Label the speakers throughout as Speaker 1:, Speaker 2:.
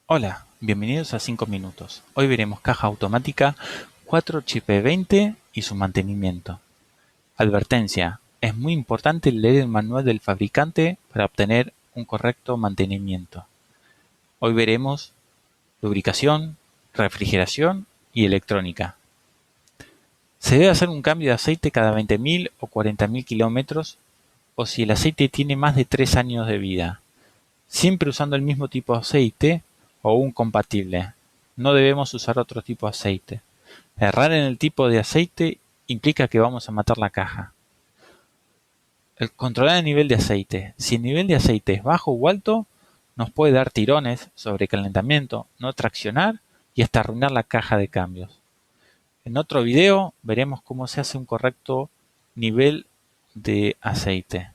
Speaker 1: Hola, bienvenidos a 5 minutos. Hoy veremos caja automática 4CP20 y su mantenimiento. Advertencia: es muy importante leer el manual del fabricante para obtener un correcto mantenimiento. Hoy veremos lubricación, refrigeración y electrónica. Se debe hacer un cambio de aceite cada 20.000 o 40.000 kilómetros o si el aceite tiene más de 3 años de vida, siempre usando el mismo tipo de aceite o un compatible. No debemos usar otro tipo de aceite. Errar en el tipo de aceite implica que vamos a matar la caja. Controlar el nivel de aceite. Si el nivel de aceite es bajo o alto, nos puede dar tirones, sobrecalentamiento, no traccionar y hasta arruinar la caja de cambios. En otro video veremos cómo se hace un correcto nivel de aceite.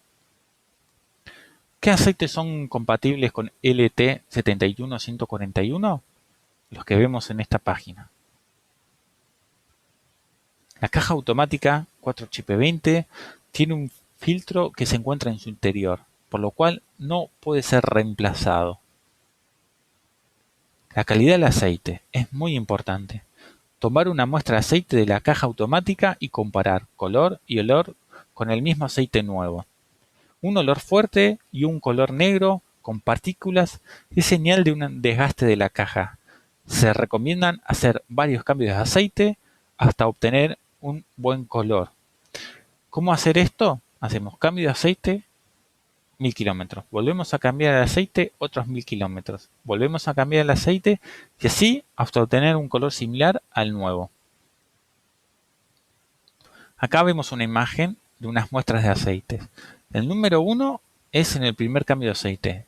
Speaker 1: ¿Qué aceites son compatibles con LT71141? Los que vemos en esta página. La caja automática 4CP20 tiene un filtro que se encuentra en su interior, por lo cual no puede ser reemplazado. La calidad del aceite es muy importante. Tomar una muestra de aceite de la caja automática y comparar color y olor con el mismo aceite nuevo. Un olor fuerte y un color negro con partículas es señal de un desgaste de la caja. Se recomiendan hacer varios cambios de aceite hasta obtener un buen color. ¿Cómo hacer esto? Hacemos cambio de aceite, 1000 kilómetros. Volvemos a cambiar el aceite, otros 1000 kilómetros. Volvemos a cambiar el aceite y así hasta obtener un color similar al nuevo. Acá vemos una imagen de unas muestras de aceites. El número 1 es en el primer cambio de aceite.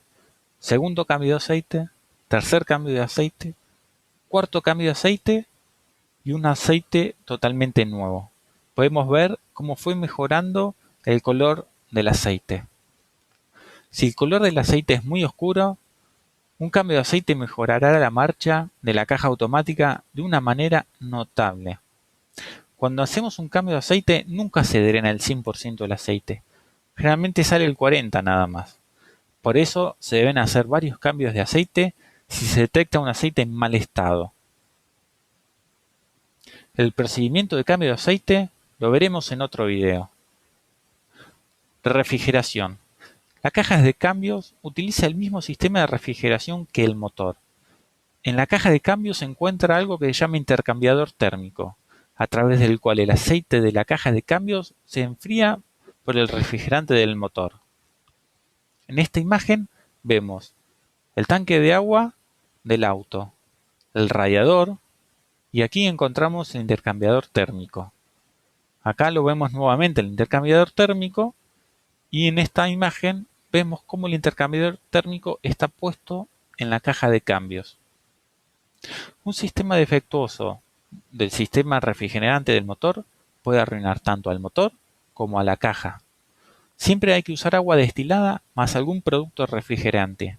Speaker 1: Segundo cambio de aceite, tercer cambio de aceite, cuarto cambio de aceite y un aceite totalmente nuevo. Podemos ver cómo fue mejorando el color del aceite. Si el color del aceite es muy oscuro, un cambio de aceite mejorará la marcha de la caja automática de una manera notable. Cuando hacemos un cambio de aceite, nunca se drena el 100% del aceite. Generalmente sale el 40% nada más. Por eso se deben hacer varios cambios de aceite si se detecta un aceite en mal estado. El procedimiento de cambio de aceite lo veremos en otro video. Refrigeración. La caja de cambios utiliza el mismo sistema de refrigeración que el motor. En la caja de cambios se encuentra algo que se llama intercambiador térmico, a través del cual el aceite de la caja de cambios se enfría por el refrigerante del motor. En esta imagen vemos el tanque de agua del auto, el radiador y aquí encontramos el intercambiador térmico. Acá lo vemos nuevamente el intercambiador térmico y en esta imagen vemos cómo el intercambiador térmico está puesto en la caja de cambios. Un sistema defectuoso del sistema refrigerante del motor puede arruinar tanto al motor como a la caja. Siempre hay que usar agua destilada más algún producto refrigerante.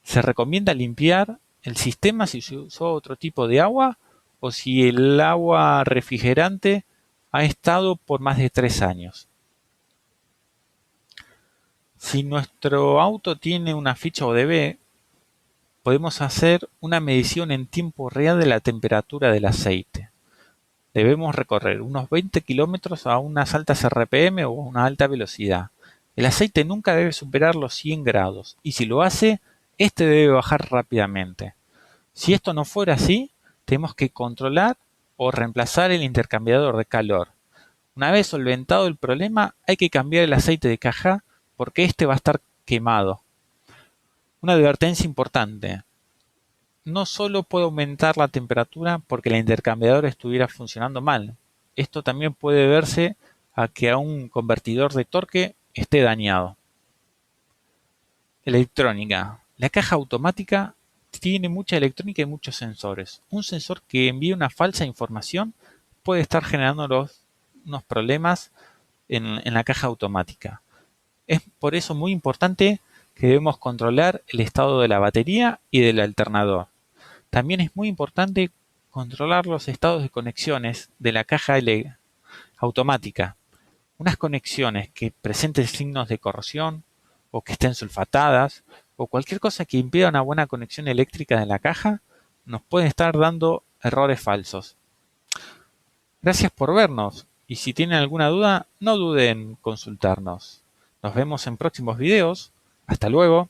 Speaker 1: Se recomienda limpiar el sistema si se usó otro tipo de agua o si el agua refrigerante ha estado por más de 3 años. Si nuestro auto tiene una ficha ODB, podemos hacer una medición en tiempo real de la temperatura del aceite. Debemos recorrer unos 20 kilómetros a unas altas RPM o a una alta velocidad. El aceite nunca debe superar los 100 grados y si lo hace, este debe bajar rápidamente. Si esto no fuera así, tenemos que controlar o reemplazar el intercambiador de calor. Una vez solventado el problema, hay que cambiar el aceite de caja porque este va a estar quemado. Una advertencia importante: no solo puede aumentar la temperatura porque el intercambiador estuviera funcionando mal. Esto también puede deberse a que un convertidor de torque esté dañado. Electrónica. La caja automática tiene mucha electrónica y muchos sensores. Un sensor que envíe una falsa información puede estar generando unos problemas en la caja automática. Es por eso muy importante que debemos controlar el estado de la batería y del alternador. También es muy importante controlar los estados de conexiones de la caja automática. Unas conexiones que presenten signos de corrosión o que estén sulfatadas o cualquier cosa que impida una buena conexión eléctrica de la caja nos puede estar dando errores falsos. Gracias por vernos y si tienen alguna duda no duden en consultarnos. Nos vemos en próximos videos. Hasta luego.